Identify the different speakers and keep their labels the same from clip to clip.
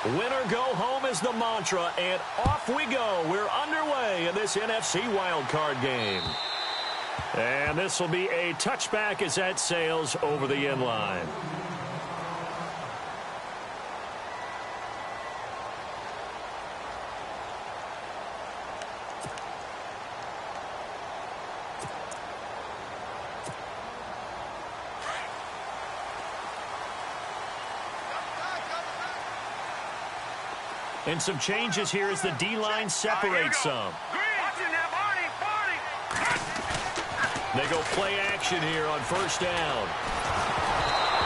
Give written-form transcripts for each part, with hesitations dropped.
Speaker 1: Winner go home is the mantra, and off we go. We're underway in this NFC wildcard game. And this will be a touchback as that sails over the end line. And some changes here as the D-line separates some. They go play action here on first down.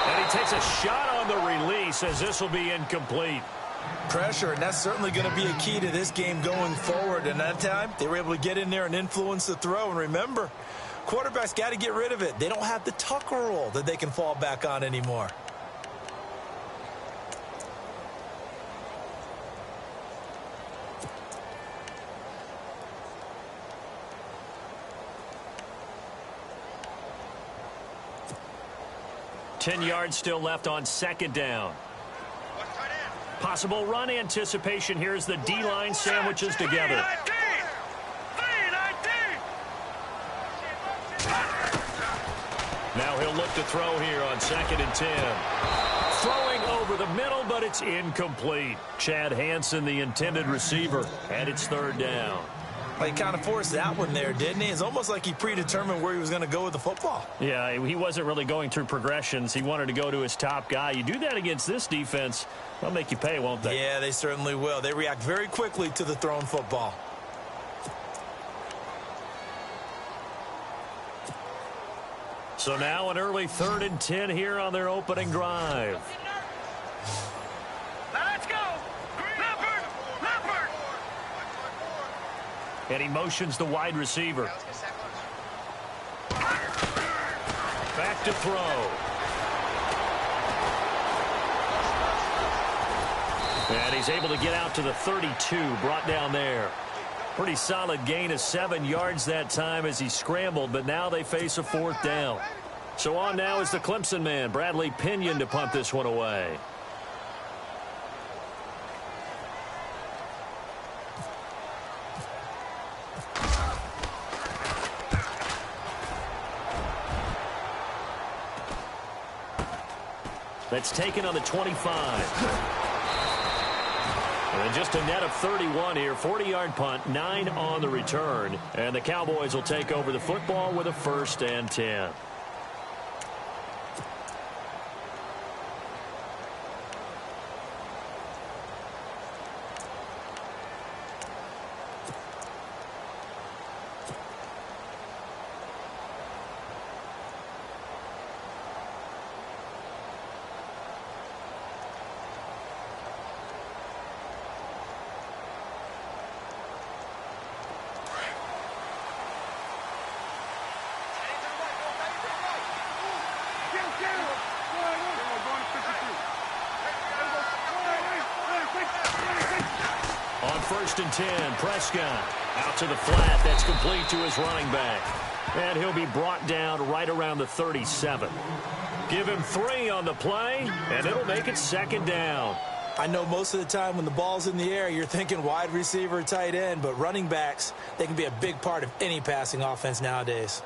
Speaker 1: And he takes a shot on the release as this will be incomplete.
Speaker 2: Pressure, and that's certainly going to be a key to this game going forward. And that time, they were able to get in there and influence the throw. And remember, quarterbacks got to get rid of it. They don't have the Tucker rule that they can fall back on anymore.
Speaker 1: Ten yards still left on second down. Possible run anticipation here as the D-line sandwiches together. Now he'll look to throw here on 2nd and 10. Throwing over the middle, but it's incomplete. Chad Hansen, the intended receiver, and it's 3rd down.
Speaker 2: He kind of forced that one there, didn't he? It's almost like he predetermined where he was going to go with the football.
Speaker 1: Yeah, he wasn't really going through progressions. He wanted to go to his top guy. You do that against this defense, they'll make you pay, won't they?
Speaker 2: Yeah, they certainly will. They react very quickly to the thrown football.
Speaker 1: So now an early 3rd and 10 here on their opening drive. And he motions the wide receiver. Back to throw. And he's able to get out to the 32, brought down there. Pretty solid gain of 7 yards that time as he scrambled, but now they face a 4th down. So on now is the Clemson man, Bradley Pinion, to punt this one away. That's taken on the 25. And just a net of 31 here. 40-yard punt, 9 on the return. And the Cowboys will take over the football with a 1st and 10. On 1st and 10, Prescott out to the flat. That's complete to his running back. And he'll be brought down right around the 37. Give him 3 on the play, and it'll make it 2nd down.
Speaker 2: I know most of the time when the ball's in the air, you're thinking wide receiver, tight end, but running backs, they can be a big part of any passing offense nowadays.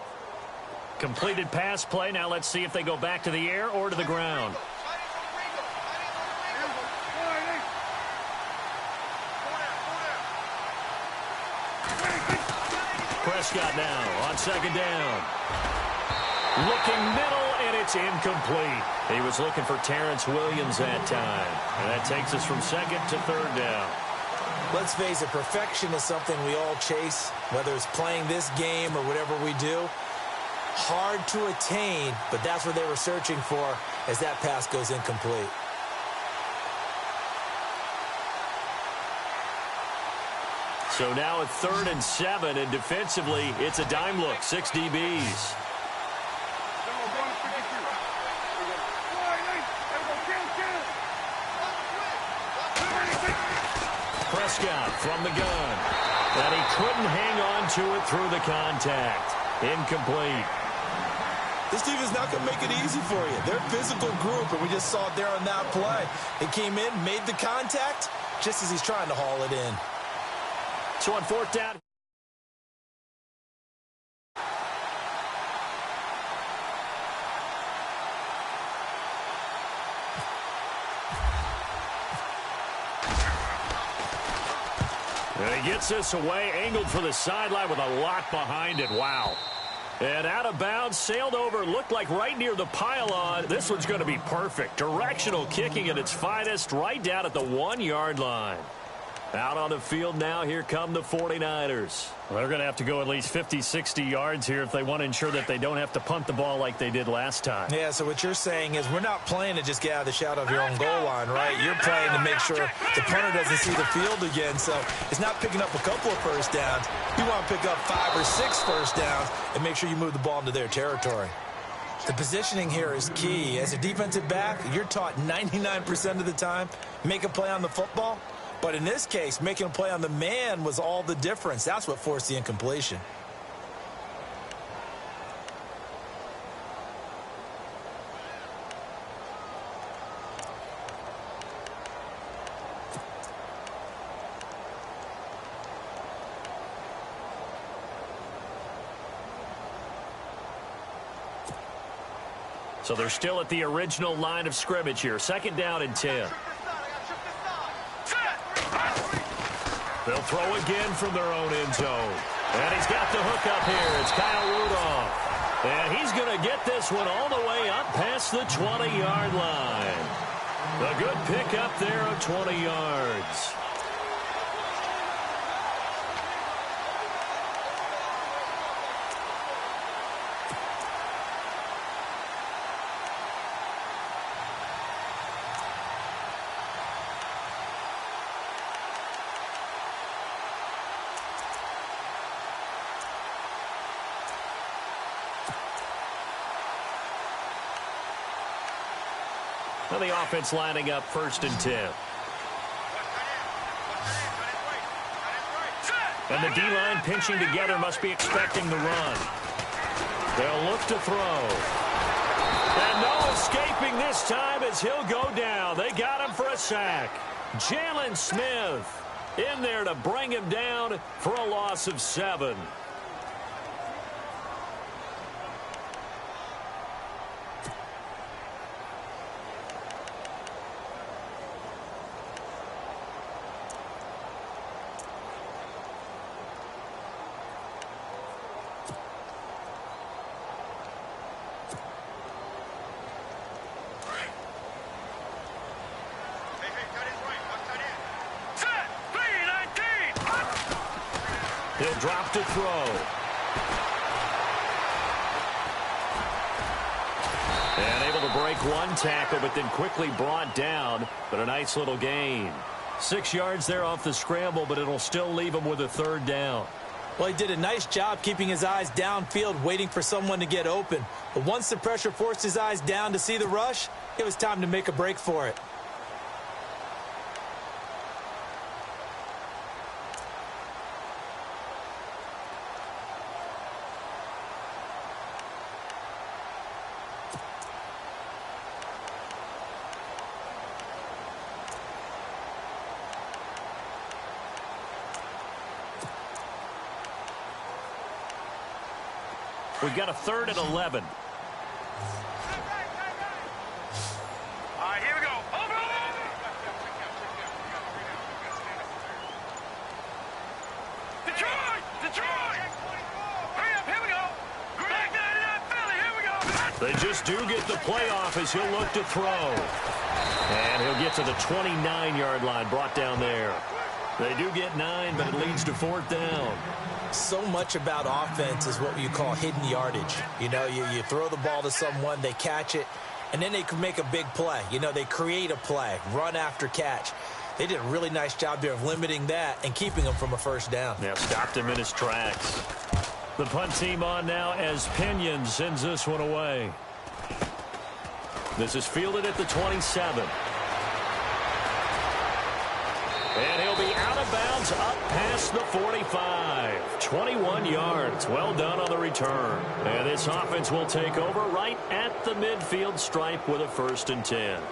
Speaker 1: Completed pass play. Now let's see if they go back to the air or to the ground. Prescott now on 2nd down. Looking middle, and it's incomplete. He was looking for Terrence Williams that time. And that takes us from 2nd to 3rd down.
Speaker 2: Let's face it, perfection is something we all chase, whether it's playing this game or whatever we do. Hard to attain, but that's what they were searching for as that pass goes incomplete.
Speaker 1: So now at 3rd and 7, and defensively, it's a dime look, 6 DBs. Prescott from the gun. And he couldn't hang on to it through the contact. Incomplete.
Speaker 2: This team is not going to make it easy for you. They're a physical group, and we just saw it there on that play. He came in, made the contact, just as he's trying to haul it in.
Speaker 1: So on fourth down. And he gets this away, angled for the sideline with a lot behind it. Wow. And out of bounds, sailed over, looked like right near the pylon. This one's going to be perfect. Directional kicking at its finest, right down at the 1-yard line. Out on the field now, here come the 49ers. Well, they're going to have to go at least 50, 60 yards here if they want to ensure that they don't have to punt the ball like they did last time.
Speaker 2: Yeah, so what you're saying is we're not playing to just get out of the shadow of your own goal line, right? You're playing to make sure the punter doesn't see the field again. So it's not picking up a couple of first downs. You want to pick up 5 or 6 first downs and make sure you move the ball into their territory. The positioning here is key. As a defensive back, you're taught 99% of the time, make a play on the football. But in this case, making a play on the man was all the difference. That's what forced the incompletion.
Speaker 1: So they're still at the original line of scrimmage here. Second down and 10. They'll throw again from their own end zone. And he's got the hook up here. It's Kyle Rudolph. And he's going to get this one all the way up past the 20-yard line. A good pickup there of 20 yards. And the offense lining up first and 10. And the D-line pinching together, must be expecting the run. They'll look to throw. And no escaping this time as he'll go down. They got him for a sack. Jalen Smith in there to bring him down for a loss of 7. He'll drop to throw. And able to break one tackle, but then quickly brought down. But a nice little gain. 6 yards there off the scramble, but it'll still leave him with a third down.
Speaker 2: Well, he did a nice job keeping his eyes downfield, waiting for someone to get open. But once the pressure forced his eyes down to see the rush, it was time to make a break for it.
Speaker 1: We've got a 3rd and 11.
Speaker 3: All right, here we go. Over! Detroit! Detroit! Hurry up, here we go. Back 99 Philly, here we go.
Speaker 1: They just do get the playoff as he'll look to throw. And he'll get to the 29-yard line, brought down there. They do get 9, but it leads to 4th down.
Speaker 2: So much about offense is what you call hidden yardage. You know, you throw the ball to someone, they catch it, and then they can make a big play. You know, they create a play, run after catch. They did a really nice job there of limiting that and keeping him from a first down.
Speaker 1: Yeah, stopped him in his tracks. The punt team on now as Pinion sends this one away. This is fielded at the 27. And he'll be out of bounds is up past the 45. 21 yards. Well done on the return. And this offense will take over right at the midfield stripe with a 1st and 10.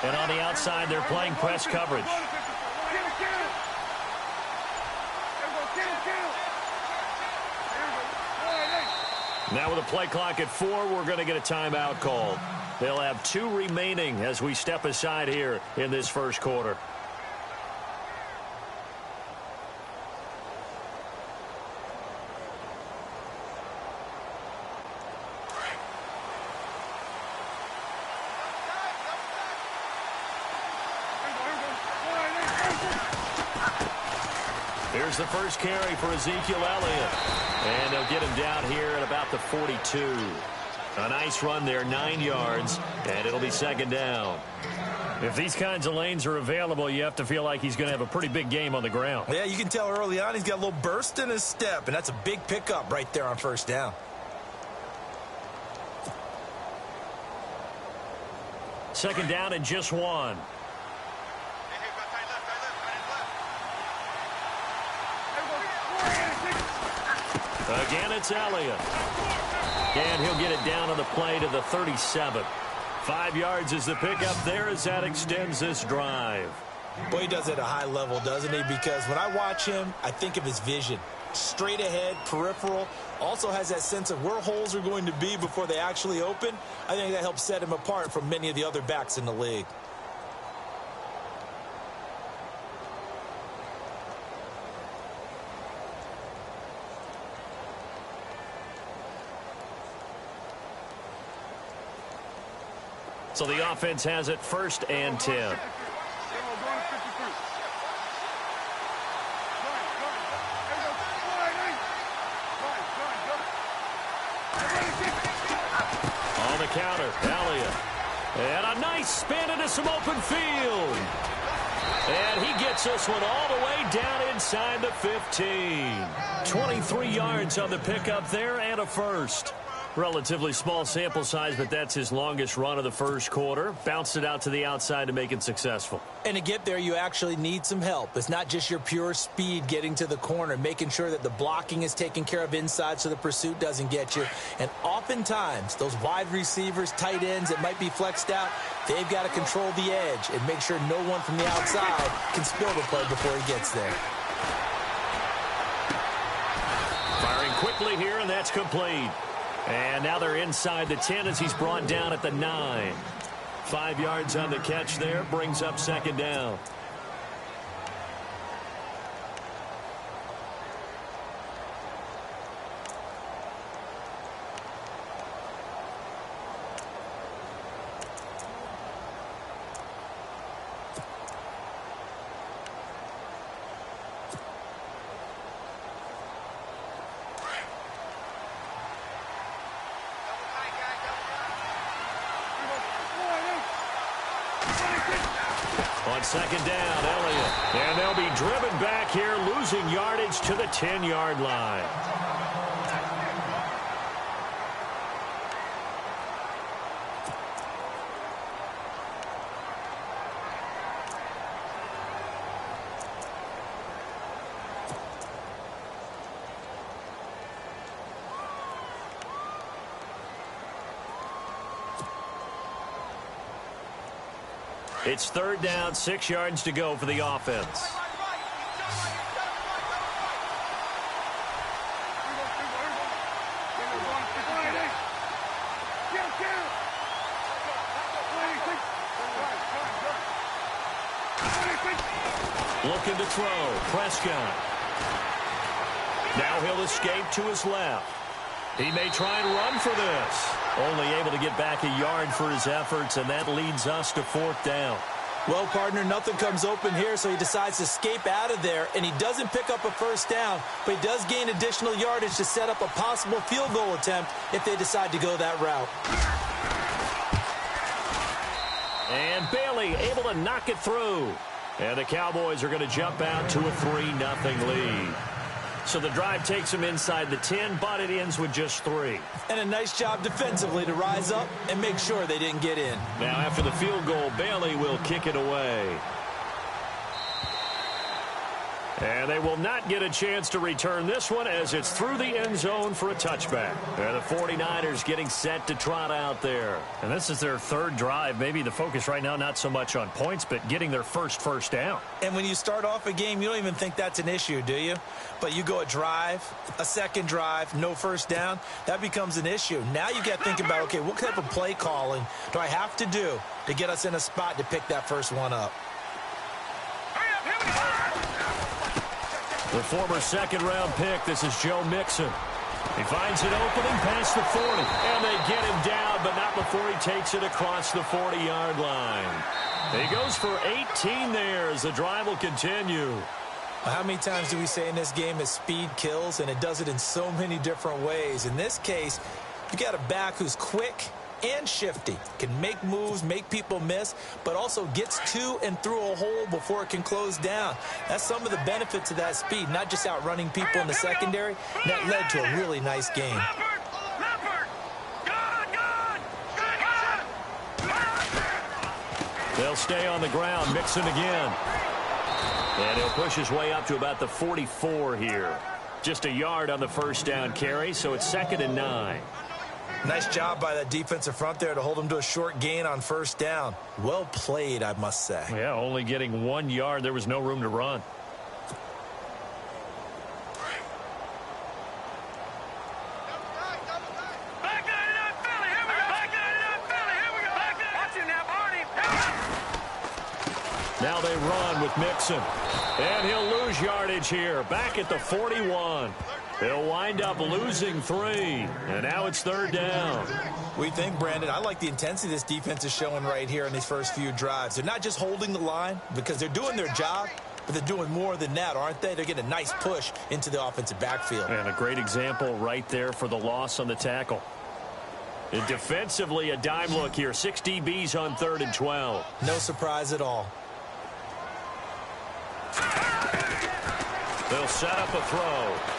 Speaker 1: And on the outside, they're playing press coverage. Now with a play clock at 4, we're going to get a timeout called. They'll have 2 remaining as we step aside here in this first quarter. Here's the first carry for Ezekiel Elliott. And they'll get him down here at about the 42. A nice run there, 9 yards, and it'll be 2nd down. If these kinds of lanes are available, you have to feel like he's going to have a pretty big game on the ground.
Speaker 2: Yeah, you can tell early on he's got a little burst in his step, and that's a big pickup right there on 1st down.
Speaker 1: Second down and just 1. Again, it's Elliott. And he'll get it down on the play to the 37. 5 yards is the pickup there as that extends this drive.
Speaker 2: Boy, he does it at a high level, doesn't he? Because when I watch him, I think of his vision. Straight ahead, peripheral. Also has that sense of where holes are going to be before they actually open. I think that helps set him apart from many of the other backs in the league.
Speaker 1: So the offense has it 1st and 10. On the counter, Elliott. And a nice spin into some open field. And he gets this one all the way down inside the 15. 23 yards on the pickup there and a 1st. Relatively small sample size, but that's his longest run of the first quarter. Bounced it out to the outside to make it successful.
Speaker 2: And to get there, you actually need some help. It's not just your pure speed getting to the corner, making sure that the blocking is taken care of inside so the pursuit doesn't get you. And oftentimes, those wide receivers, tight ends that might be flexed out, they've got to control the edge and make sure no one from the outside can spill the play before he gets there.
Speaker 1: Firing quickly here, and that's complete. And now they're inside the 10 as he's brought down at the 9. 5 yards on the catch there, brings up 2nd down. On 2nd down, Elliott. And they'll be driven back here, losing yardage to the 10-yard line. It's 3rd down, 6 yards to go for the offense. Looking to throw. Prescott. Now he'll escape to his left. He may try and run for this. Only able to get back a yard for his efforts, and that leads us to 4th down.
Speaker 2: Well, partner, nothing comes open here, so he decides to escape out of there, and he doesn't pick up a 1st down, but he does gain additional yardage to set up a possible field goal attempt if they decide to go that route.
Speaker 1: And Bailey able to knock it through. And the Cowboys are going to jump out to a 3-0 lead. So the drive takes them inside the 10, but it ends with just 3.
Speaker 2: And a nice job defensively to rise up and make sure they didn't get in.
Speaker 1: Now after the field goal, Bailey will kick it away. And they will not get a chance to return this one as it's through the end zone for a touchback. And the 49ers getting set to trot out there. And this is their third drive. Maybe the focus right now not so much on points, but getting their first down.
Speaker 2: And when you start off a game, you don't even think that's an issue, do you? But you go a drive, a second drive, no first down, that becomes an issue. Now you got to think about, okay, what type of play calling do I have to do to get us in a spot to pick that first one up?
Speaker 1: The former second-round pick, this is Joe Mixon. He finds an opening past the 40, and they get him down, but not before he takes it across the 40-yard line. He goes for 18 there as the drive will continue.
Speaker 2: How many times do we say in this game that speed kills, and it does it in so many different ways? In this case, you got a back who's quick and shifty, can make moves, make people miss, but also gets to and through a hole before it can close down. That's some of the benefits of that speed, not just outrunning people in the secondary. That led to a really nice game.
Speaker 1: They'll stay on the ground, Mixon again. And he'll push his way up to about the 44 here. Just a yard on the first down carry, so it's 2nd and 9.
Speaker 2: Nice job by that defensive front there to hold him to a short gain on first down. Well played, I must say.
Speaker 1: Yeah, only getting 1 yard. There was no room to run. Now they run with Mixon. And he'll lose yardage here. Back at the 41. He'll wind up losing 3. And now it's 3rd down.
Speaker 2: We think, Brandon, I like the intensity this defense is showing right here in these first few drives. They're not just holding the line because they're doing their job, but they're doing more than that, aren't they? They're getting a nice push into the offensive backfield.
Speaker 1: And a great example right there for the loss on the tackle. And defensively, a dime look here. 6 DBs on 3rd and 12.
Speaker 2: No surprise at all.
Speaker 1: They'll set up a throw.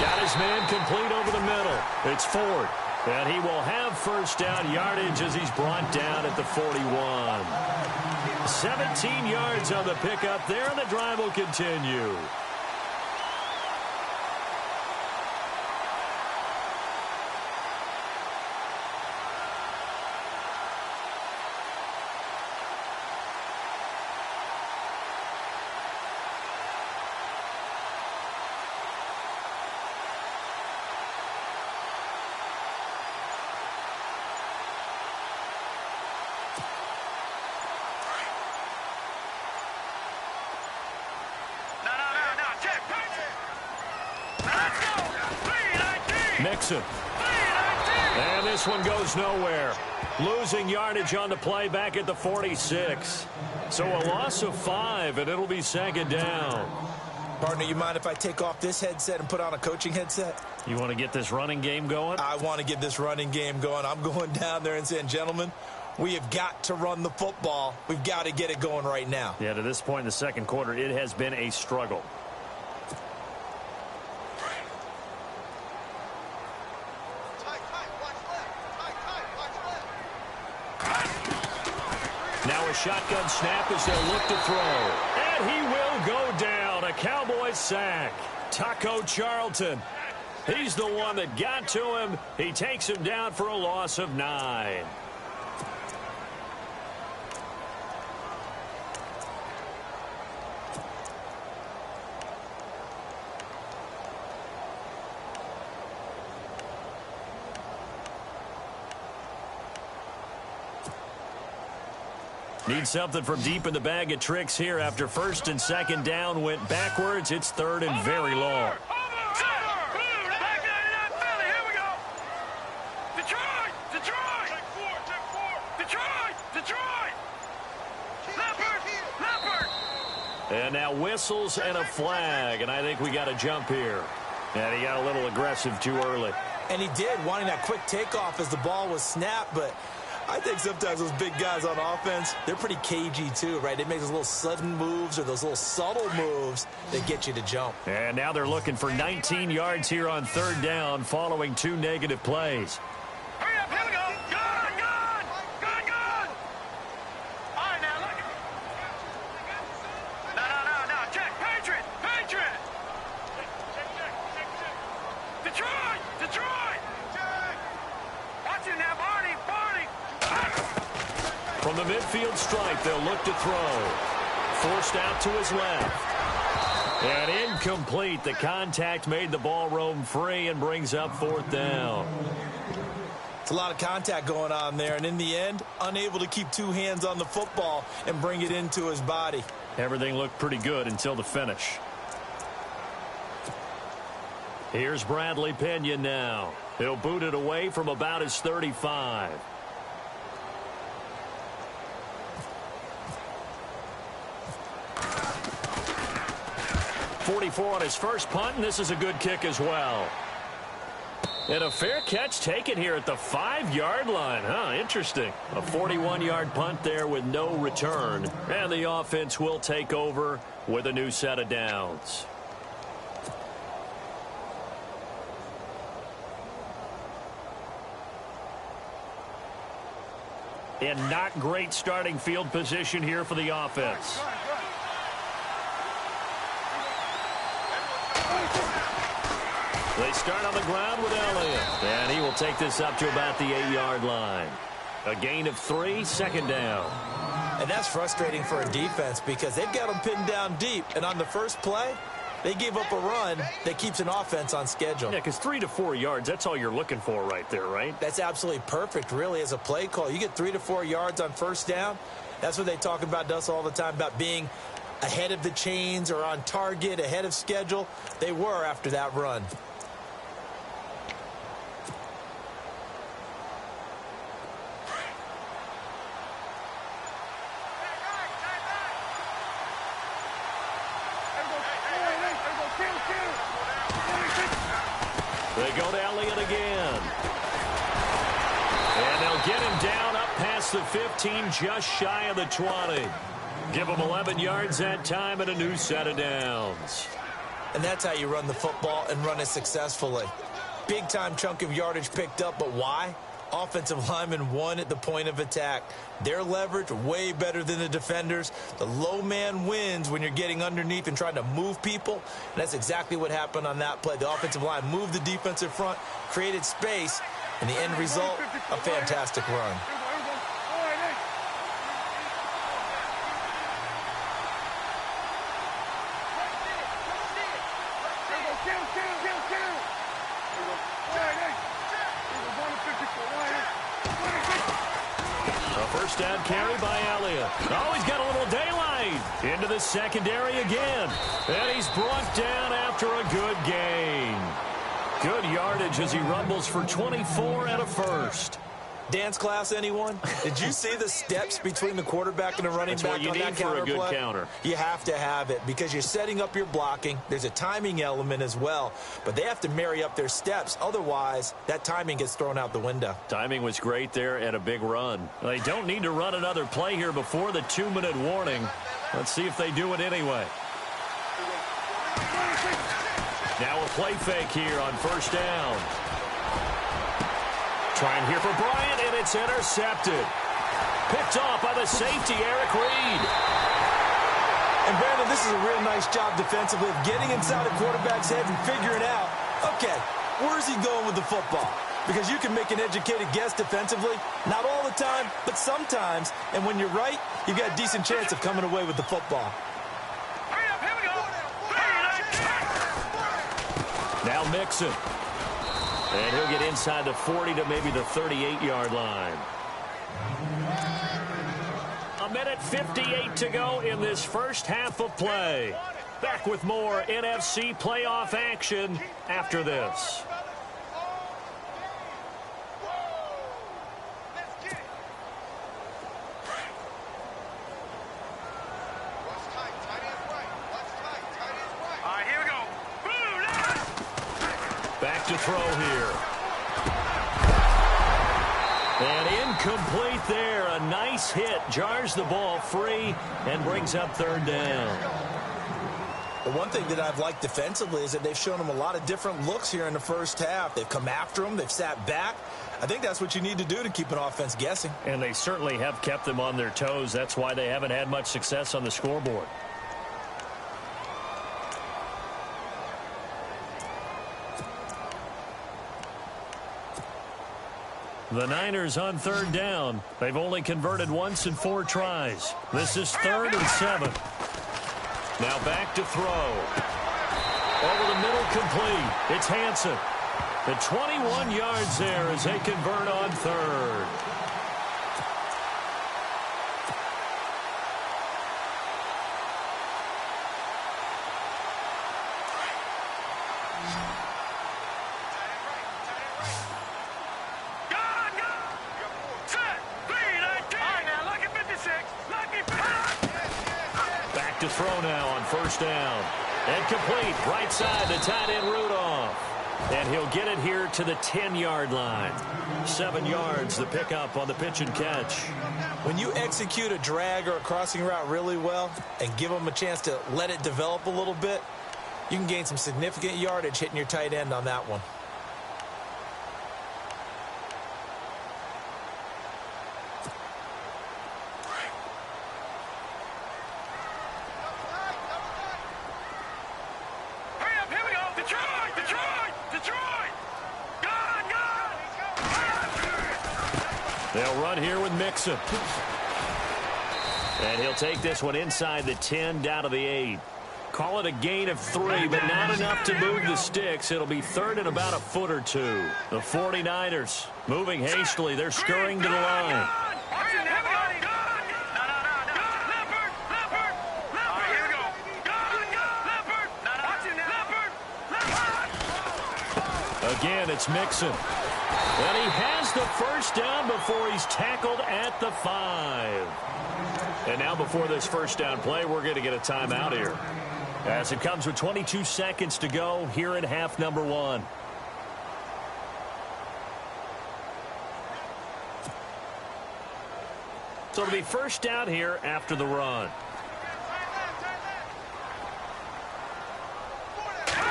Speaker 1: Got his man complete over the middle. It's Ford. And he will have first down yardage as he's brought down at the 41. 17 yards on the pickup there, and the drive will continue. Mixon. And this one goes nowhere. Losing yardage on the play back at the 46. So a loss of 5, and it'll be 2nd down.
Speaker 2: Partner, you mind if I take off this headset and put on a coaching headset?
Speaker 1: You want to get this running game going?
Speaker 2: I want to get this running game going. I'm going down there and saying, gentlemen, we have got to run the football. We've got to get it going right now.
Speaker 1: Yeah, to this point in the second quarter, it has been a struggle. Now a shotgun snap as they'll look to throw. And he will go down. A Cowboys sack. Taco Charlton. He's the one that got to him. He takes him down for a loss of 9. Need something from deep in the bag of tricks here after 1st and 2nd down went backwards. It's 3rd and very long. And now whistles and a flag, and I think we got a jump here. And he got a little aggressive too early.
Speaker 2: And he did, wanting that quick takeoff as the ball was snapped, but I think sometimes those big guys on offense, they're pretty cagey too, right? They make those little sudden moves or those little subtle moves that get you to jump.
Speaker 1: And now they're looking for 19 yards here on third down following 2 negative plays.
Speaker 3: Hurry up, here we go. Good, good. Good, good. All right, now, look. No. Check. Patriot. Detroit. Watch it now, Barney.
Speaker 1: From the midfield stripe, they'll look to throw. Forced out to his left. And incomplete. The contact made the ball roam free and brings up fourth down.
Speaker 2: It's a lot of contact going on there, and in the end, unable to keep 2 hands on the football and bring it into his body.
Speaker 1: Everything looked pretty good until the finish. Here's Bradley Pinion now. He'll boot it away from about his 35. 44 on his first punt, and this is a good kick as well. And a fair catch taken here at the 5-yard line. Interesting. A 41-yard punt there with no return. And the offense will take over with a new set of downs. And not great starting field position here for the offense. They start on the ground with Elliott. And he will take this up to about the 8-yard line. A gain of 3, second down.
Speaker 2: And that's frustrating for a defense because they've got them pinned down deep. And on the first play, they gave up a run that keeps an offense on schedule.
Speaker 1: Yeah, because 3 to 4 yards, that's all you're looking for right there, right?
Speaker 2: That's absolutely perfect, really, as a play call. You get 3 to 4 yards on first down. That's what they talk about to us all the time, about being ahead of the chains or on target, ahead of schedule. They were after that run.
Speaker 1: They go to Elliott again. And they'll get him down up past the 15, just shy of the 20. Give him 11 yards that time and a new set of downs.
Speaker 2: And that's how you run the football and run it successfully. Big-time chunk of yardage picked up, but why? Offensive linemen won at the point of attack. Their leverage way better than the defenders. The low man wins when you're getting underneath and trying to move people. And that's exactly what happened on that play. The offensive line moved the defensive front, created space, and the end result, a fantastic run.
Speaker 1: First down carry by Elliott. Oh, he's got a little daylight. Into the secondary again. And he's brought down after a good gain. Good yardage as he rumbles for 24 and a first.
Speaker 2: Dance class, anyone? Did you see the steps between the quarterback and the running back on that counter play?
Speaker 1: That's what you need for a good counter.
Speaker 2: You have to have it because you're setting up your blocking. There's a timing element as well, but they have to marry up their steps. Otherwise, that timing gets thrown out the window.
Speaker 1: Timing was great there and a big run. They don't need to run another play here before the 2-minute warning. Let's see if they do it anyway. Now a play fake here on first down. Trying here for Bryant, and it's intercepted. Picked off by the safety, Eric Reed.
Speaker 2: And, Brandon, this is a real nice job defensively of getting inside a quarterback's head and figuring out, okay, where's he going with the football? Because you can make an educated guess defensively. Not all the time, but sometimes. And when you're right, you've got a decent chance of coming away with the football.
Speaker 3: Hurry up, here we go.
Speaker 1: Now Mixon. And he'll get inside the 40 to maybe the 38-yard line. 1:58 to go in this first half of play. Back with more NFC playoff action after this.
Speaker 3: All right, here we go. Boom,
Speaker 1: Back to throw here. And incomplete there. A nice hit. Jars the ball free and brings up third down.
Speaker 2: The one thing that I've liked defensively is that they've shown them a lot of different looks here in the first half. They've come after them. They've sat back. I think that's what you need to do to keep an offense guessing.
Speaker 1: And they certainly have kept them on their toes. That's why they haven't had much success on the scoreboard. The Niners on third down. They've only converted once in 4 tries. This is 3rd and 7. Now back to throw. Over the middle, complete. It's Hansen. The 21 yards there as they convert on 3rd. Back to throw now on 1st down. And complete. Right side to tight end Rudolph. And he'll get it here to the 10-yard line. 7 yards, the pickup on the pitch and catch.
Speaker 2: When you execute a drag or a crossing route really well and give them a chance to let it develop a little bit, you can gain some significant yardage hitting your tight end on that one.
Speaker 1: They'll run here with Mixon. And he'll take this one inside the 10, down to the 8. Call it a gain of 3, but not enough to move the sticks. It'll be 3rd and about a foot or 2. The 49ers moving hastily. They're scurrying to the line. Again, it's Mixon. And he has the 1st down before he's tackled at the 5. And now before this 1st down play, we're going to get a timeout here. As it comes with 22 seconds to go here in half number 1. So it'll be 1st down here after the run.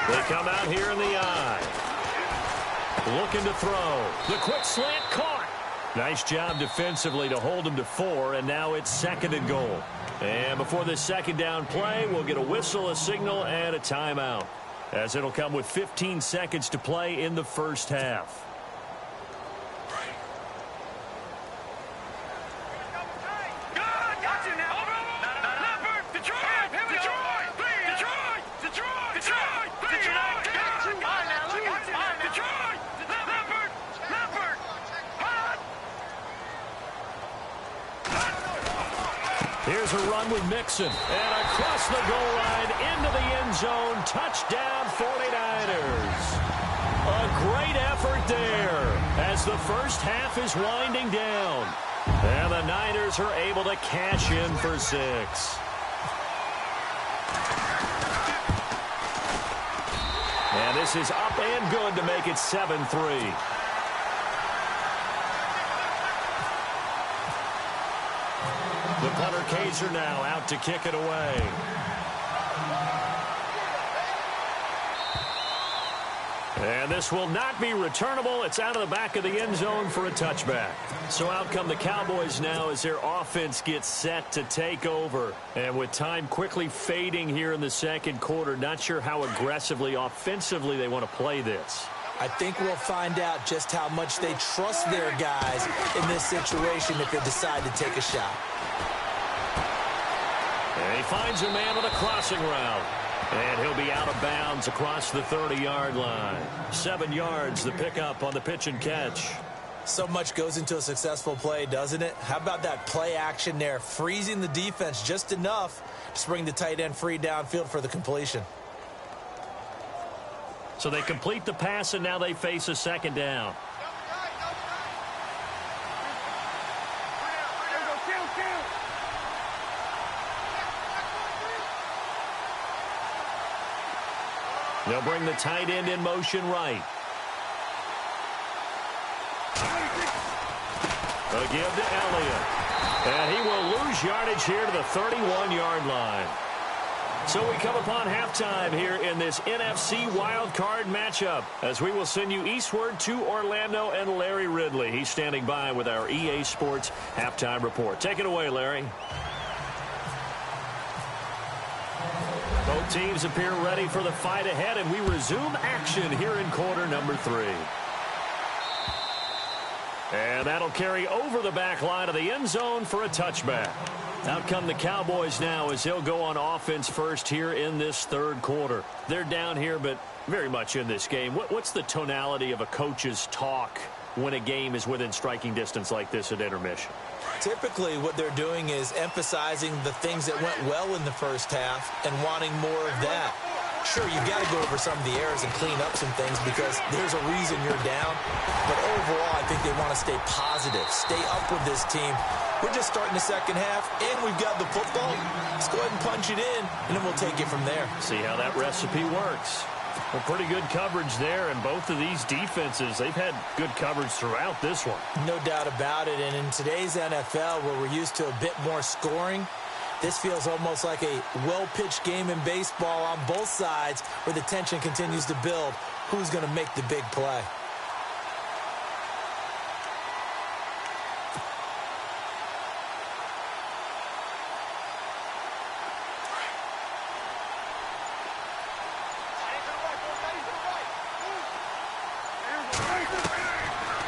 Speaker 1: They come out here in the eye. Looking to throw. The quick slant caught. Nice job defensively to hold him to 4, and now it's 2nd and goal. And before this 2nd down play, we'll get a whistle, a signal, and a timeout, as it'll come with 15 seconds to play in the 1st half. Here's a run with Mixon. And across the goal line into the end zone. Touchdown 49ers. A great effort there as the 1st half is winding down. And the Niners are able to cash in for 6. And this is up and good to make it 7-3. The punter Kaiser now out to kick it away. And this will not be returnable. It's out of the back of the end zone for a touchback. So out come the Cowboys now as their offense gets set to take over. And with time quickly fading here in the 2nd quarter, not sure how aggressively, offensively they want to play this.
Speaker 2: I think we'll find out just how much they trust their guys in this situation if they decide to take a shot.
Speaker 1: And he finds a man on a crossing route. And he'll be out of bounds across the 30-yard line. 7 yards, the pickup on the pitch and catch.
Speaker 2: So much goes into a successful play, doesn't it? How about that play action there, freezing the defense just enough to bring the tight end free downfield for the completion.
Speaker 1: So they complete the pass, and now they face a 2nd down. They'll bring the tight end in motion right. A give to Elliott. And he will lose yardage here to the 31-yard line. So we come upon halftime here in this NFC wildcard matchup as we will send you eastward to Orlando and Larry Ridley. He's standing by with our EA Sports halftime report. Take it away, Larry. Both teams appear ready for the fight ahead, and we resume action here in quarter number 3. And that'll carry over the back line of the end zone for a touchback. Out come the Cowboys now as they'll go on offense first here in this third quarter. They're down here, but very much in this game. What's the tonality of a coach's talk when a game is within striking distance like this at intermission?
Speaker 2: Typically, what they're doing is emphasizing the things that went well in the first half and wanting more of that. Sure, you've got to go over some of the errors and clean up some things because there's a reason you're down. But overall, I think they want to stay positive, stay up with this team. We're just starting the second half, and we've got the football. Let's go ahead and punch it in, and then we'll take it from there.
Speaker 1: See how that recipe works. Well, pretty good coverage there, and both of these defenses, they've had good coverage throughout this one.
Speaker 2: No doubt about it, and in today's NFL, where we're used to a bit more scoring, this feels almost like a well-pitched game in baseball on both sides where the tension continues to build. Who's going to make the big play?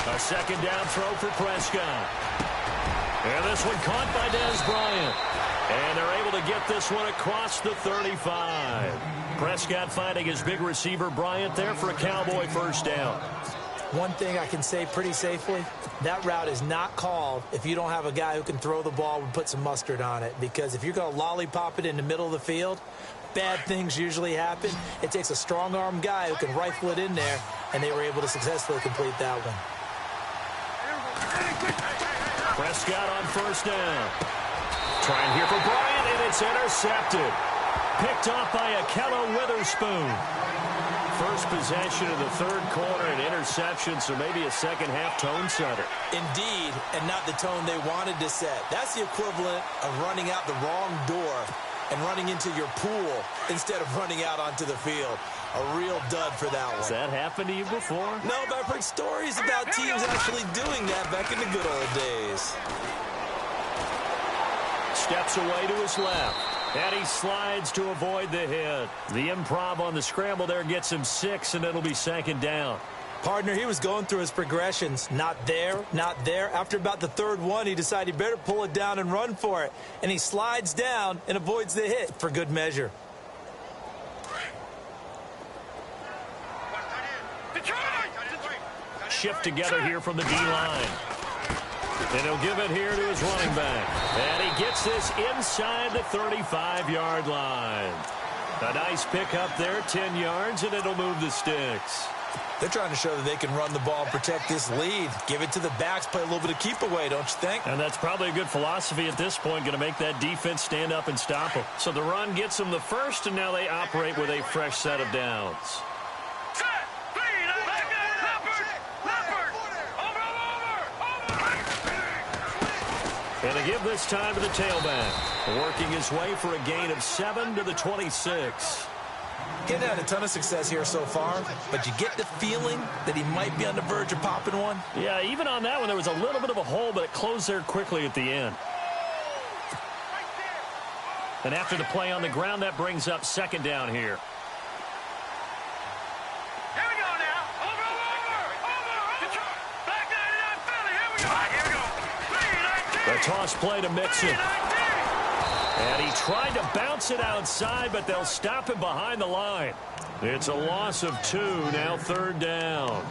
Speaker 1: A second down throw for Prescott. And this one caught by Dez Bryant. And they're able to get this one across the 35. Prescott finding his big receiver Bryant there for a Cowboy first down.
Speaker 2: One thing I can say pretty safely, that route is not called if you don't have a guy who can throw the ball and put some mustard on it. Because if you're going to lollipop it in the middle of the field, bad things usually happen. It takes a strong-arm guy who can rifle it in there, and they were able to successfully complete that one.
Speaker 1: Prescott on first down. Trying here for Bryant, and it's intercepted. Picked off by Akello Witherspoon. First possession of the third quarter, an interception, so maybe a second-half tone setter.
Speaker 2: Indeed, and not the tone they wanted to set. That's the equivalent of running out the wrong door and running into your pool instead of running out onto the field. A real dud for that one.
Speaker 1: Has that happened to you before?
Speaker 2: No, but I've heard stories about teams actually doing that back in the good old days.
Speaker 1: Steps away to his left. And he slides to avoid the hit. The improv on the scramble there gets him 6, and it'll be second down.
Speaker 2: Partner, he was going through his progressions. Not there, not there. After about the third one, he decided he better pull it down and run for it. And he slides down and avoids the hit for good measure.
Speaker 1: Shift together here from the D-line. And he'll give it here to his running back. And he gets this inside the 35-yard line. A nice pickup there, 10 yards, and it'll move the sticks.
Speaker 2: They're trying to show that they can run the ball and protect this lead. Give it to the backs, play a little bit of keep away, don't you think?
Speaker 1: And that's probably a good philosophy at this point, going to make that defense stand up and stop them. So the run gets them the first, and now they operate with a fresh set of downs. And to give this time to the tailback. Working his way for a gain of 7 to the 26.
Speaker 2: Getting had a ton of success here so far, but you get the feeling that he might be on the verge of popping one.
Speaker 1: Yeah, even on that one, there was a little bit of a hole, but it closed there quickly at the end. And after the play on the ground, that brings up second down here. The toss play to Mixon. And he tried to bounce it outside, but they'll stop him behind the line. It's a loss of 2, now third down.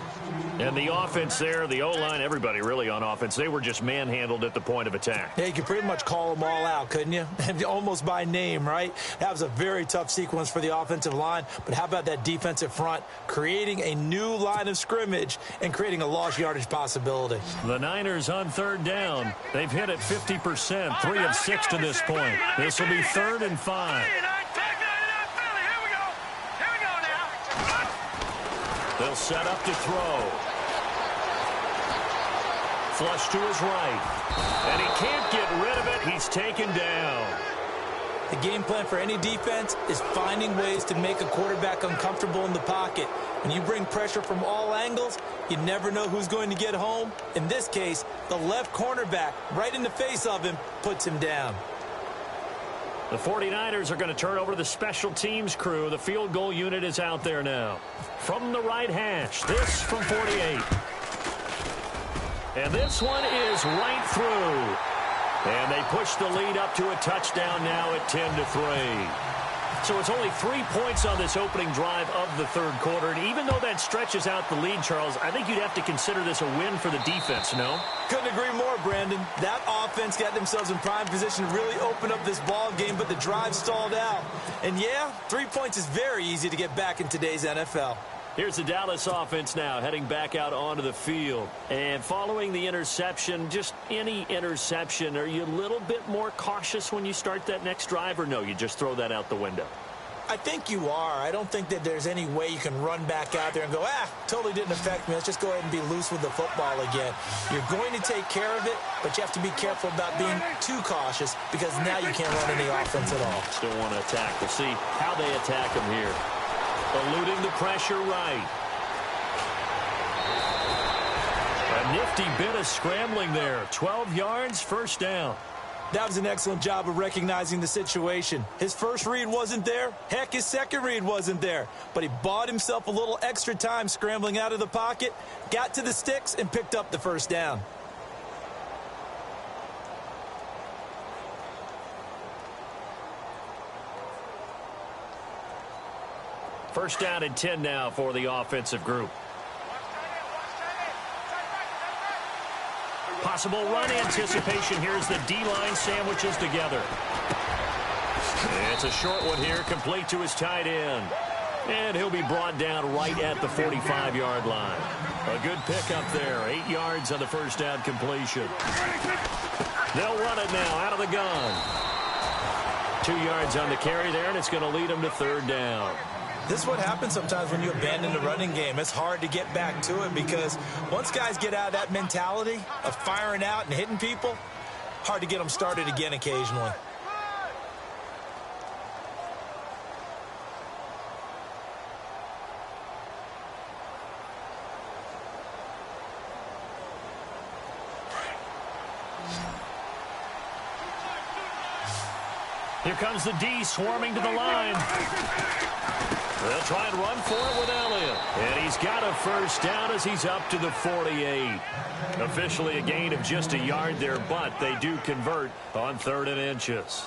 Speaker 1: And the offense there, the O-line, everybody really on offense, they were just manhandled at the point of attack.
Speaker 2: Yeah, you could pretty much call them all out, couldn't you? Almost by name, right? That was a very tough sequence for the offensive line. But how about that defensive front creating a new line of scrimmage and creating a lost yardage possibility?
Speaker 1: The Niners on third down. They've hit it 50%, 3 of 6 to this point. This will be 3rd and 5. They'll set up to throw. Flush to his right. And he can't get rid of it. He's taken down.
Speaker 2: The game plan for any defense is finding ways to make a quarterback uncomfortable in the pocket. When you bring pressure from all angles, you never know who's going to get home. In this case, the left cornerback, right in the face of him, puts him down.
Speaker 1: The 49ers are going to turn over to the special teams crew. The field goal unit is out there now. From the right hash, this from 48. And this one is right through. And they push the lead up to a touchdown now at 10-3. So it's only 3 points on this opening drive of the third quarter. And even though that stretches out the lead, Charles, I think you'd have to consider this a win for the defense, no?
Speaker 2: Couldn't agree more, Brandon. That offense got themselves in prime position to really open up this ball game, but the drive stalled out. And yeah, 3 points is very easy to get back in today's NFL.
Speaker 1: Here's the Dallas offense now heading back out onto the field. And following the interception, just any interception, are you a little bit more cautious when you start that next drive, or no, you just throw that out the window?
Speaker 2: I think you are. I don't think that there's any way you can run back out there and go, totally didn't affect me. Let's just go ahead and be loose with the football again. You're going to take care of it, but you have to be careful about being too cautious because now you can't run any offense at all.
Speaker 1: Still want to attack. We'll see how they attack him here. Eluding the pressure right. A nifty bit of scrambling there. 12 yards, first down.
Speaker 2: That was an excellent job of recognizing the situation. His first read wasn't there. Heck, his second read wasn't there. But he bought himself a little extra time scrambling out of the pocket, got to the sticks, and picked up the first down.
Speaker 1: First down and 10 now for the offensive group. Possible run anticipation. Here's the D-line sandwiches together. It's a short one here, complete to his tight end. And he'll be brought down right at the 45-yard line. A good pickup there. 8 yards on the first down completion. They'll run it now out of the gun. 2 yards on the carry there, and it's going to lead them to third down.
Speaker 2: This is what happens sometimes when you abandon the running game. It's hard to get back to it because once guys get out of that mentality of firing out and hitting people, hard to get them started again occasionally.
Speaker 1: Here comes the D swarming to the line. They'll try and run for it with Elliott. And he's got a first down as he's up to the 48. Officially a gain of just a yard there, but they do convert on 3rd and inches.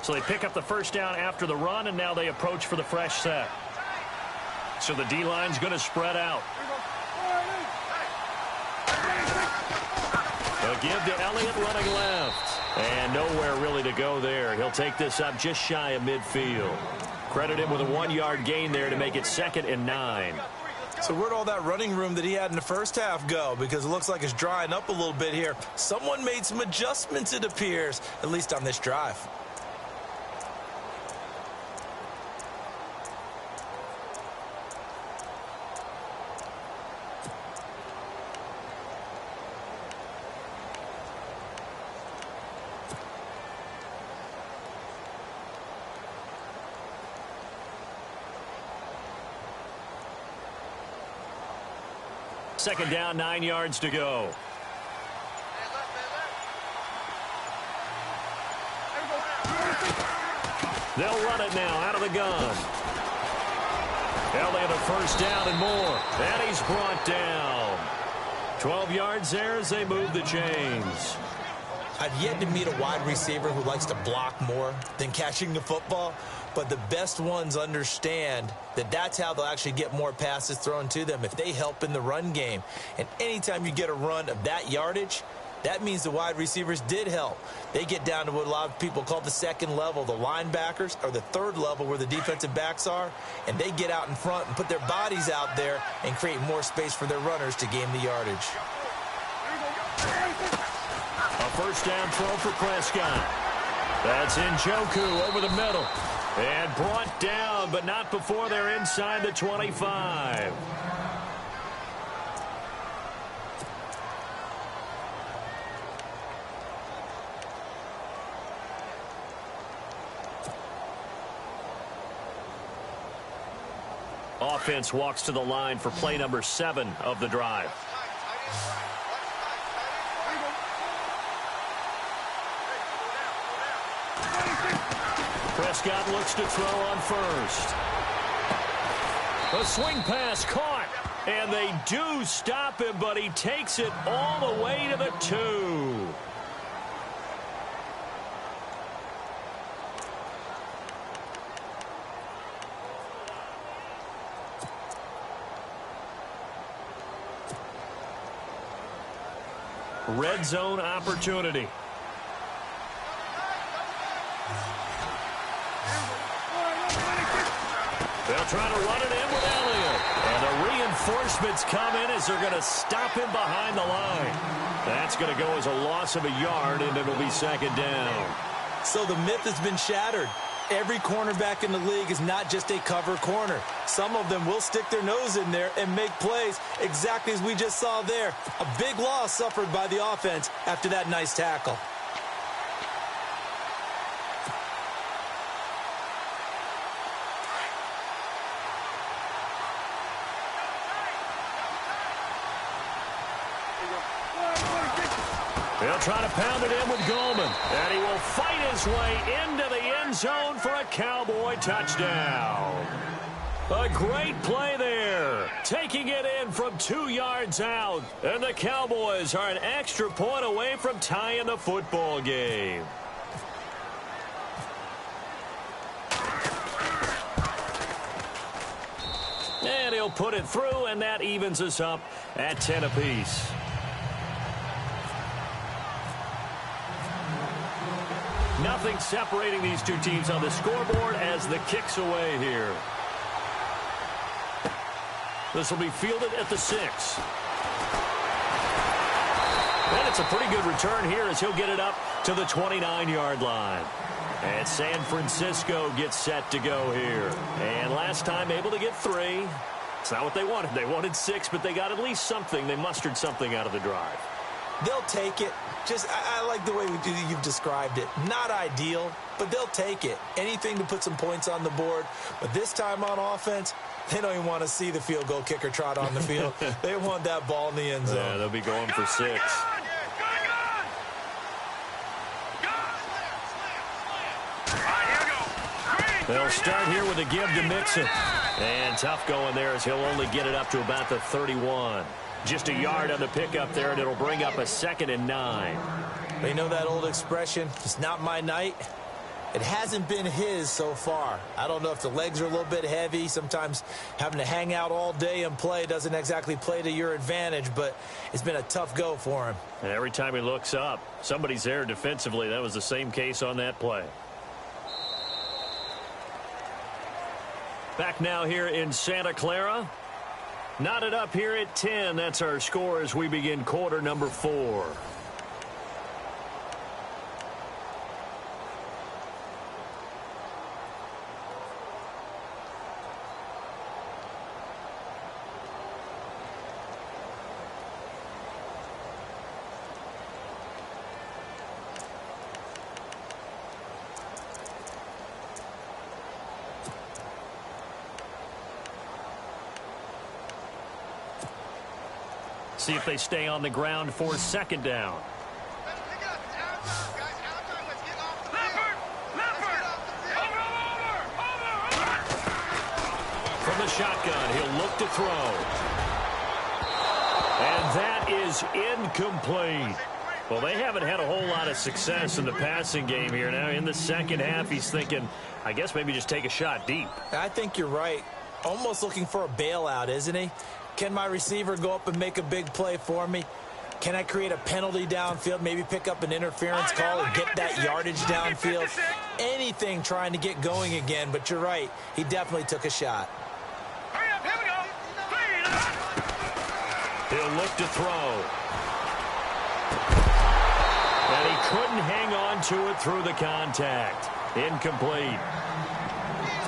Speaker 1: So they pick up the first down after the run, and now they approach for the fresh set. So the D-line's going to spread out. A give to Elliott running left. And nowhere really to go there. He'll take this up just shy of midfield. Credit him with a 1-yard gain there to make it 2nd and 9.
Speaker 2: So where'd all that running room that he had in the first half go? Because it looks like it's drying up a little bit here. Someone made some adjustments, it appears, at least on this drive.
Speaker 1: Second down, 9 yards to go. They'll run it now out of the gun. Elliott a first down and more. And he's brought down. 12 yards there as they move the chains.
Speaker 2: I've yet to meet a wide receiver who likes to block more than catching the football. But the best ones understand that that's how they'll actually get more passes thrown to them if they help in the run game. And anytime you get a run of that yardage, that means the wide receivers did help. They get down to what a lot of people call the second level, the linebackers, or the third level where the defensive backs are, and they get out in front and put their bodies out there and create more space for their runners to gain the yardage.
Speaker 1: A first down throw for Prescott. That's Njoku over the middle. And brought down, but not before they're inside the 25. Offense walks to the line for play number 7 of the drive. Prescott looks to throw on first. A swing pass caught, and they do stop him, but he takes it all the way to the 2. Red zone opportunity. They'll try to run it in with Elliott. And the reinforcements come in as they're going to stop him behind the line. That's going to go as a loss of a yard, and it'll be 2nd down.
Speaker 2: So the myth has been shattered. Every cornerback in the league is not just a cover corner. Some of them will stick their nose in there and make plays exactly as we just saw there. A big loss suffered by the offense after that nice tackle.
Speaker 1: They'll try to pound it in with Goldman. And he will fight his way into the end zone for a Cowboy touchdown. A great play there. Taking it in from 2 yards out. And the Cowboys are an extra point away from tying the football game. And he'll put it through, and that evens us up at 10 apiece. Nothing separating these two teams on the scoreboard as the kick's away here. This will be fielded at the 6. And it's a pretty good return here as he'll get it up to the 29-yard line. And San Francisco gets set to go here. And last time able to get 3. It's not what they wanted. They wanted 6, but they got at least something. They mustered something out of the drive.
Speaker 2: They'll take it. I like the way you've described it. Not ideal, but they'll take it. Anything to put some points on the board. But this time on offense, they don't even want to see the field goal kicker trot on the field. They want that ball in the end zone.
Speaker 1: Yeah, they'll be going for 6. They'll start here with a give to Mixon. And tough going there as he'll only get it up to about the 31. Just a yard on the pickup there, and it'll bring up a 2nd and 9.
Speaker 2: They know that old expression, it's not my night. It hasn't been his so far. I don't know if the legs are a little bit heavy. Sometimes having to hang out all day and play doesn't exactly play to your advantage, but it's been a tough go for him.
Speaker 1: And every time he looks up, somebody's there defensively. That was the same case on that play. Back now here in Santa Clara. Knotted up here at 10. That's our score as we begin quarter number 4. See if they stay on the ground for 2nd down. From the shotgun, he'll look to throw. And that is incomplete. Well, they haven't had a whole lot of success in the passing game here. Now in the second half, he's thinking, I guess maybe just take a shot deep.
Speaker 2: I think you're right. Almost looking for a bailout, isn't he? Can my receiver go up and make a big play for me? Can I create a penalty downfield, maybe pick up an interference call and get that yardage downfield? Anything trying to get going again, but you're right. He definitely took a shot.
Speaker 3: Hurry up, here we go.
Speaker 1: He'll look to throw. And he couldn't hang on into it through the contact. Incomplete.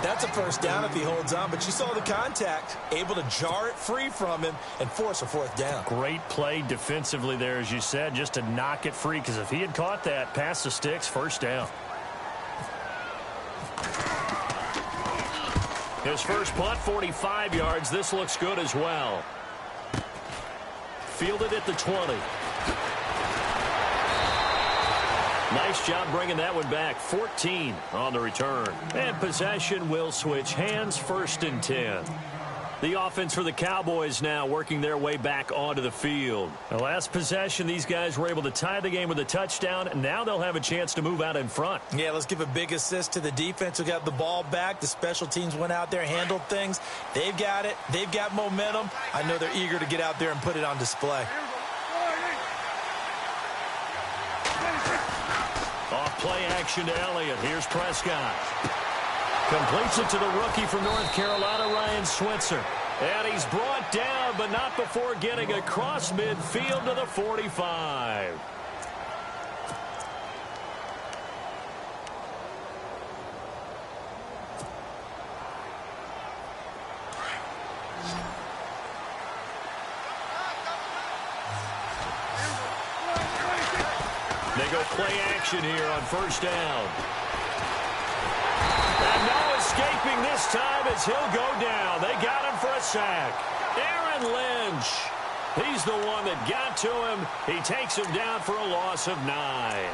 Speaker 2: That's a first down if he holds on, but you saw the contact. Able to jar it free from him and force a fourth down.
Speaker 1: Great play defensively there, as you said, just to knock it free, because if he had caught that, past the sticks, first down. His first punt, 45 yards. This looks good as well. Fielded at the 20. Nice job bringing that one back. 14 on the return. And possession will switch hands, 1st and 10. The offense for the Cowboys now working their way back onto the field. The last possession, these guys were able to tie the game with a touchdown, and now they'll have a chance to move out in front.
Speaker 2: Yeah, let's give a big assist to the defense who got the ball back. The special teams went out there, handled things. They've got it. They've got momentum. I know they're eager to get out there and put it on display.
Speaker 1: Off play action to Elliott. Here's Prescott. Completes it to the rookie from North Carolina, Ryan Switzer. And he's brought down, but not before getting across midfield to the 45. They go play action here on first down. And no escaping this time as he'll go down. They got him for a sack. Aaron Lynch. He's the one that got to him. He takes him down for a loss of 9.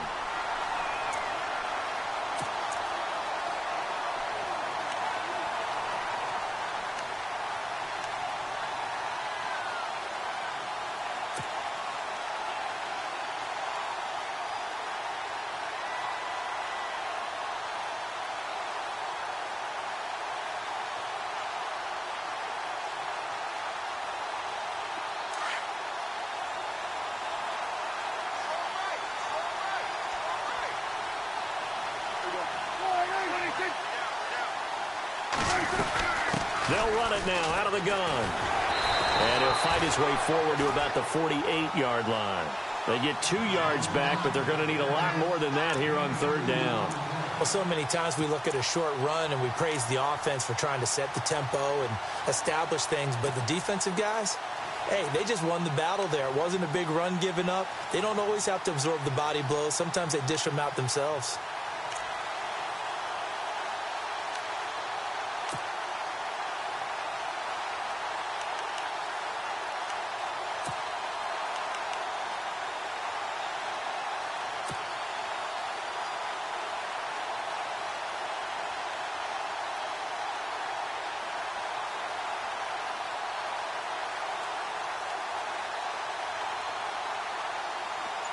Speaker 1: They'll run it now out of the gun. And he'll fight his way forward to about the 48-yard line. They get 2 yards back, but they're going to need a lot more than that here on third down.
Speaker 2: Well, so many times we look at a short run and we praise the offense for trying to set the tempo and establish things. But the defensive guys, hey, they just won the battle there. It wasn't a big run given up. They don't always have to absorb the body blows. Sometimes they dish them out themselves.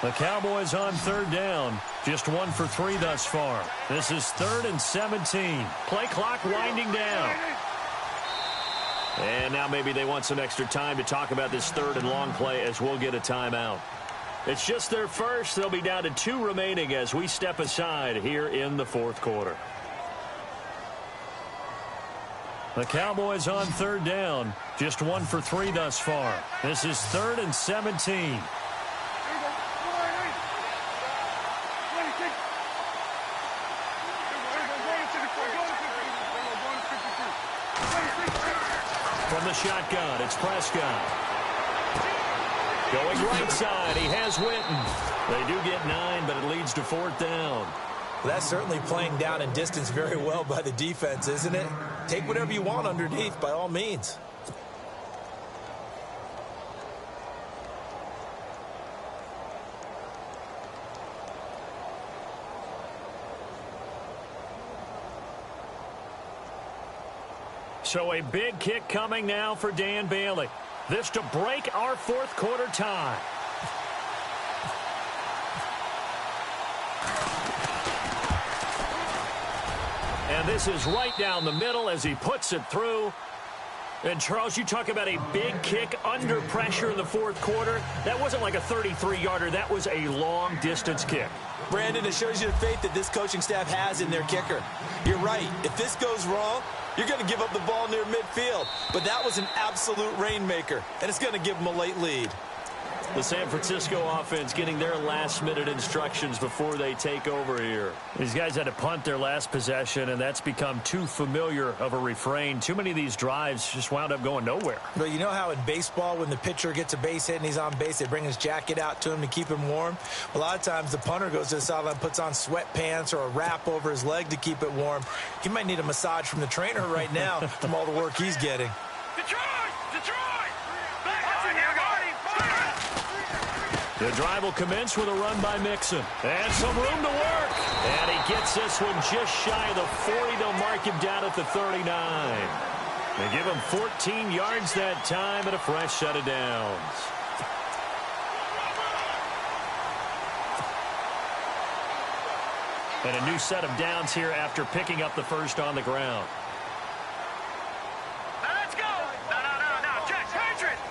Speaker 1: The Cowboys on third down. Just 1 for 3 thus far. This is 3rd and 17. Play clock winding down. And now maybe they want some extra time to talk about this 3rd and long play as we'll get a timeout. It's just their first. They'll be down to 2 remaining as we step aside here in the 4th quarter. The Cowboys on third down. Just 1 for 3 thus far. This is 3rd and 17. From the shotgun, it's Prescott. Going right side, he has Witten. They do get 9, but it leads to 4th down.
Speaker 2: Well, that's certainly playing down in distance very well by the defense, isn't it? Take whatever you want underneath, by all means.
Speaker 1: So a big kick coming now for Dan Bailey. This to break our 4th quarter tie. And this is right down the middle as he puts it through. And, Charles, you talk about a big kick under pressure in the 4th quarter. That wasn't like a 33-yarder. That was a long-distance kick.
Speaker 2: Brandon, it shows you the faith that this coaching staff has in their kicker. You're right. If this goes wrong, you're going to give up the ball near midfield. But that was an absolute rainmaker, and it's going to give them a late lead.
Speaker 1: The San Francisco offense getting their last-minute instructions before they take over here. These guys had to punt their last possession, and that's become too familiar of a refrain. Too many of these drives just wound up going nowhere.
Speaker 2: But you know how in baseball, when the pitcher gets a base hit and he's on base, they bring his jacket out to him to keep him warm? A lot of times the punter goes to the sideline, puts on sweatpants or a wrap over his leg to keep it warm. He might need a massage from the trainer right now from all the work he's getting.
Speaker 3: Detroit! Back on here,
Speaker 1: The drive will commence with a run by Mixon. And some room to work. And he gets this one just shy of the 40. They'll mark him down at the 39. They give him 14 yards that time and a fresh set of downs. And a new set of downs here after picking up the first on the ground.
Speaker 3: Let's go! No. Jets, Patriots!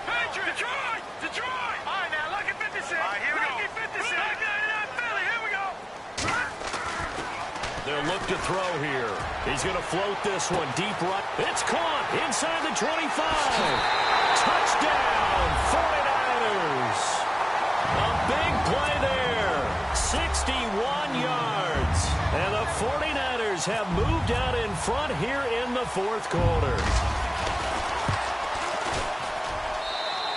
Speaker 3: Detroit! All right, now, look at 56. All right, here we go. 56. Back 99, Philly, here we go.
Speaker 1: They'll look to throw here. He's going to float this one deep right. It's caught inside the 25. Touchdown, 49ers. A big play there. 61 yards. And the 49ers have moved out in front here in the fourth quarter.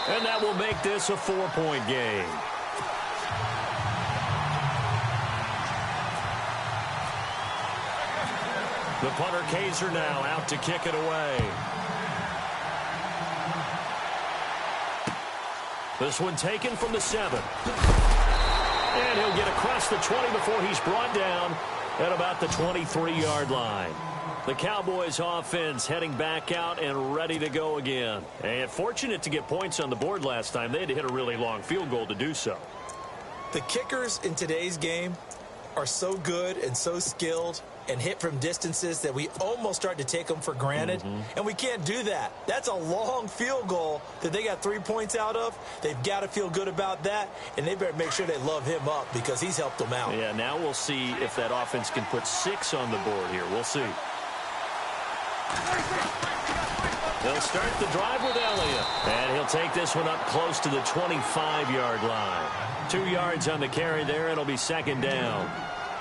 Speaker 1: And that will make this a 4-point game. The punter Kaiser now out to kick it away. This one taken from the 7. And he'll get across the 20 before he's brought down at about the 23-yard line. The Cowboys offense heading back out and ready to go again. And fortunate to get points on the board last time. They had to hit a really long field goal to do so.
Speaker 2: The kickers in today's game are so good and so skilled and hit from distances that we almost start to take them for granted. And we can't do that. That's a long field goal that they got 3 points out of. They've got to feel good about that, and they better make sure they love him up because he's helped them out.
Speaker 1: Yeah, now we'll see if that offense can put 6 on the board here. We'll see. They'll start the drive with Elliott. And he'll take this one up close to the 25-yard line. 2 yards on the carry there. It'll be second down.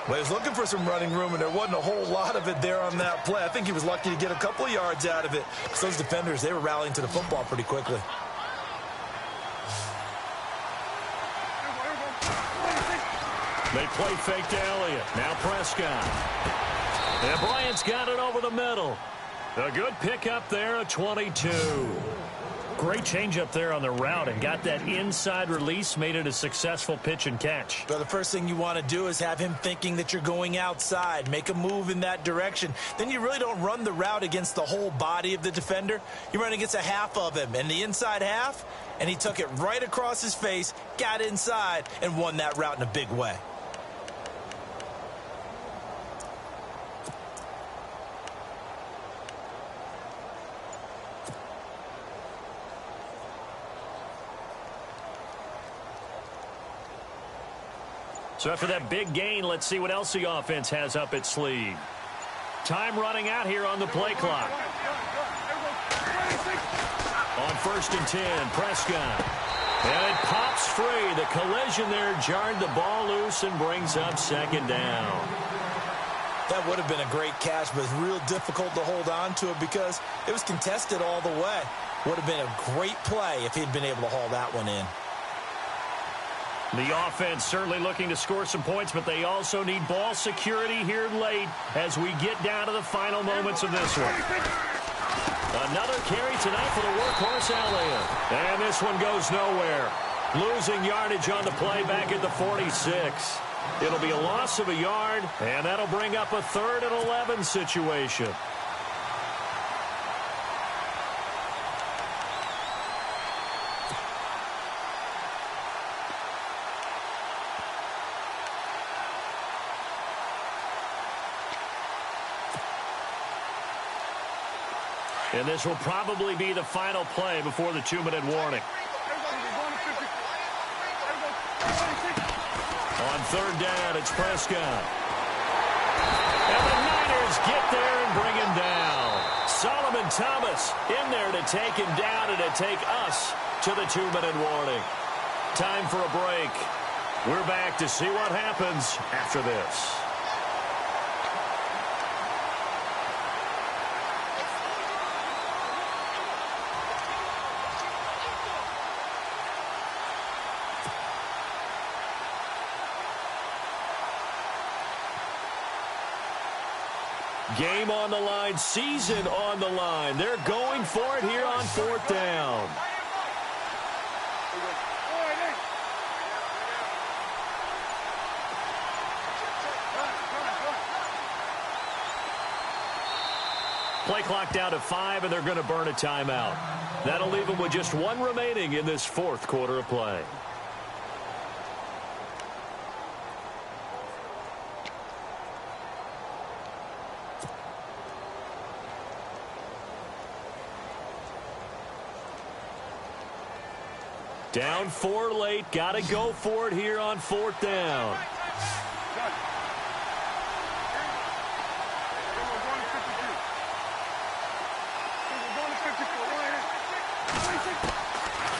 Speaker 2: Well, he was looking for some running room, and there wasn't a whole lot of it there on that play. I think he was lucky to get a couple of yards out of it. Because those defenders, they were rallying to the football pretty quickly.
Speaker 1: They play fake to Elliott. Now Prescott. And Bryant's got it over the middle. A good pickup there, a 22. Great change up there on the route and got that inside release, made it a successful pitch and catch.
Speaker 2: Well, the first thing you want to do is have him thinking that you're going outside, make a move in that direction. Then you really don't run the route against the whole body of the defender. You run against a half of him, and the inside half, and he took it right across his face, got inside, and won that route in a big way.
Speaker 1: So after that big gain, let's see what else the offense has up its sleeve. Time running out here on the play clock. On 1st and 10, Prescott. And it pops free. The collision there jarred the ball loose and brings up second down.
Speaker 2: That would have been a great catch, but it's real difficult to hold on to it because it was contested all the way. Would have been a great play if he'd been able to haul that one in.
Speaker 1: The offense certainly looking to score some points, but they also need ball security here late as we get down to the final moments of this one. Another carry tonight for the workhorse Elliott. And this one goes nowhere. Losing yardage on the play back at the 46. It'll be a loss of a yard, and that'll bring up a 3rd and 11 situation. And this will probably be the final play before the 2-minute warning. On 3rd down, it's Prescott. And the Niners get there and bring him down. Solomon Thomas in there to take him down and to take us to the 2-minute warning. Time for a break. We're back to see what happens after this. Game on the line, season on the line. They're going for it here on 4th down. Play clock down to 5, and they're going to burn a timeout. That'll leave them with just 1 remaining in this 4th quarter of play. Down 4 late. Got to go for it here on 4th down.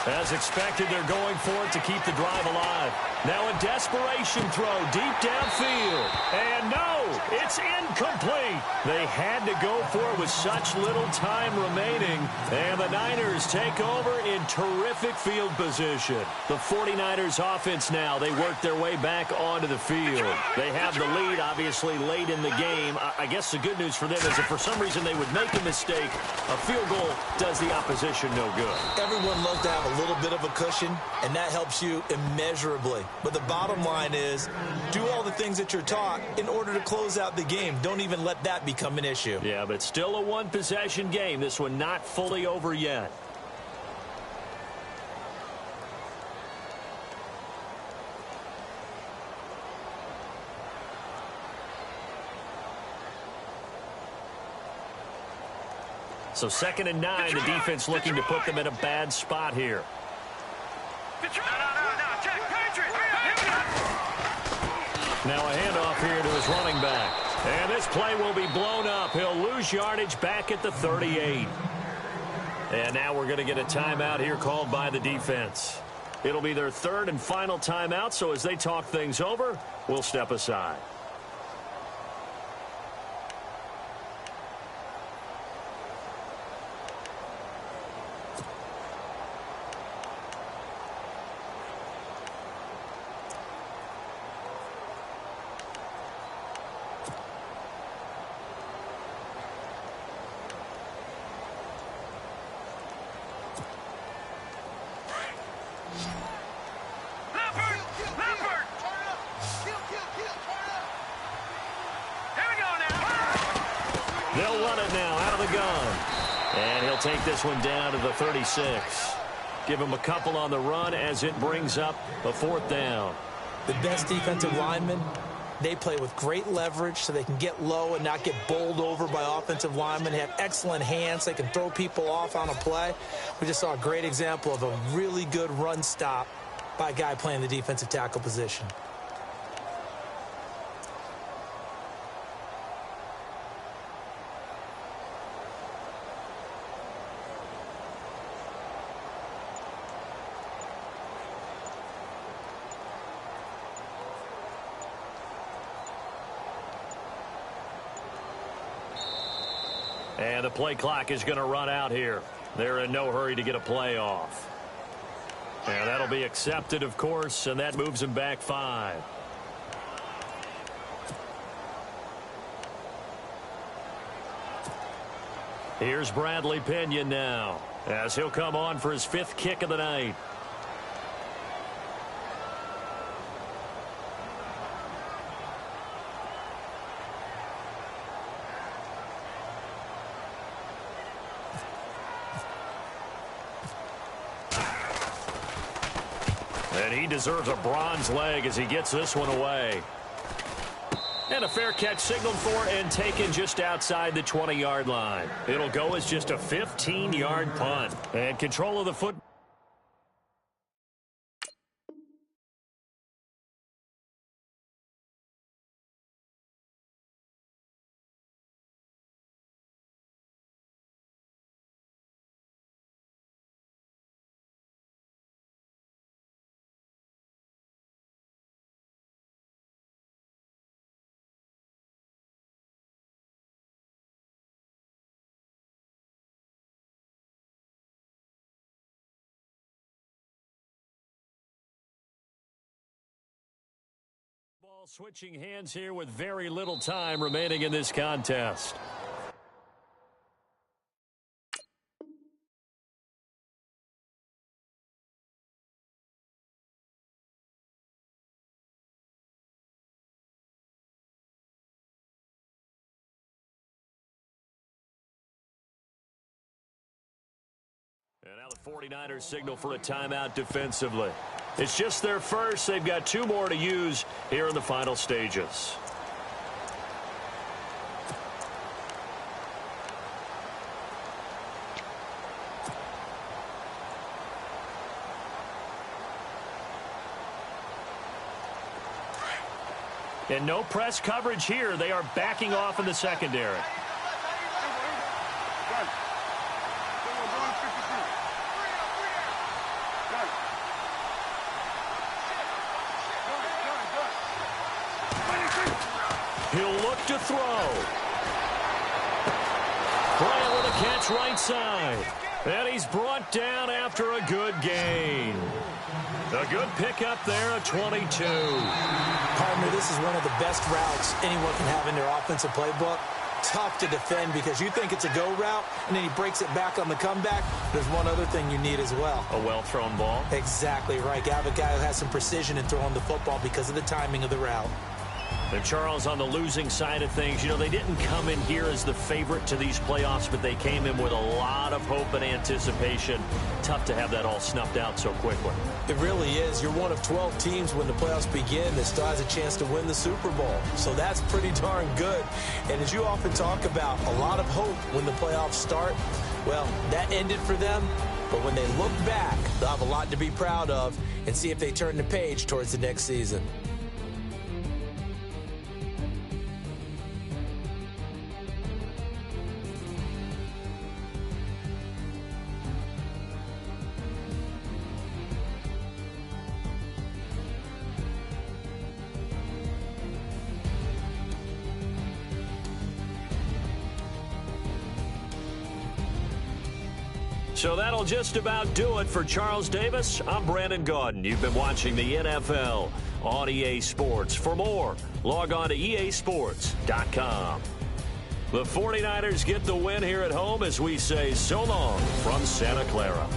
Speaker 1: As expected, they're going for it to keep the drive alive. Now a desperation throw deep downfield. And no, it's incomplete. They had to go for it with such little time remaining. And the Niners take over in terrific field position. The 49ers offense now, they work their way back onto the field. They have the lead, obviously, late in the game. I guess the good news for them is if for some reason they would make a mistake, a field goal does the opposition no good.
Speaker 2: Everyone loves to have a little bit of a cushion, and that helps you immeasurably. But the bottom line is, do all the things that you're taught in order to close out the game. Don't even let that become an issue.
Speaker 1: Yeah, but still a one-possession game. This one not fully over yet. So 2nd and 9, the defense looking to put them in a bad spot here. Now a handoff here to his running back. And this play will be blown up. He'll lose yardage back at the 38. And now we're going to get a timeout here called by the defense. It'll be their 3rd and final timeout, so as they talk things over, we'll step aside. They'll run it now out of the gun. And he'll take this one down to the 36. Give him a couple on the run as it brings up a 4th down.
Speaker 2: The best defensive linemen, they play with great leverage so they can get low and not get bowled over by offensive linemen. They have excellent hands. They can throw people off on a play. We just saw a great example of a really good run stop by a guy playing the defensive tackle position.
Speaker 1: And the play clock is going to run out here. They're in no hurry to get a play off. And that'll be accepted, of course, and that moves him back 5. Here's Bradley Pinion now, as he'll come on for his 5th kick of the night. And he deserves a bronze leg as he gets this one away. And a fair catch signaled for and taken just outside the 20-yard line. It'll go as just a 15-yard punt. And control of the football. Switching hands here with very little time remaining in this contest. And now the 49ers signal for a timeout defensively. It's just their first. They've got 2 more to use here in the final stages. And no press coverage here. They are backing off in the secondary. He'll look to throw. Bryant with a catch right side. And he's brought down after a good gain. A good pickup there at 22.
Speaker 2: Partner, this is one of the best routes anyone can have in their offensive playbook. Tough to defend because you think it's a go route, and then he breaks it back on the comeback. There's one other thing you need as well.
Speaker 1: A well-thrown ball.
Speaker 2: Exactly right. You have a guy who has some precision in throwing the football because of the timing of the route.
Speaker 1: And Charles, on the losing side of things, you know, they didn't come in here as the favorite to these playoffs, but they came in with a lot of hope and anticipation. Tough to have that all snuffed out so quickly.
Speaker 2: It really is. You're one of 12 teams when the playoffs begin that still has a chance to win the Super Bowl. So that's pretty darn good. And as you often talk about, a lot of hope when the playoffs start. Well, that ended for them. But when they look back, they'll have a lot to be proud of and see if they turn the page towards the next season.
Speaker 1: So that'll just about do it for Charles Davis. I'm Brandon Gaudin. You've been watching the NFL on EA Sports. For more, log on to easports.com. The 49ers get the win here at home as we say so long from Santa Clara.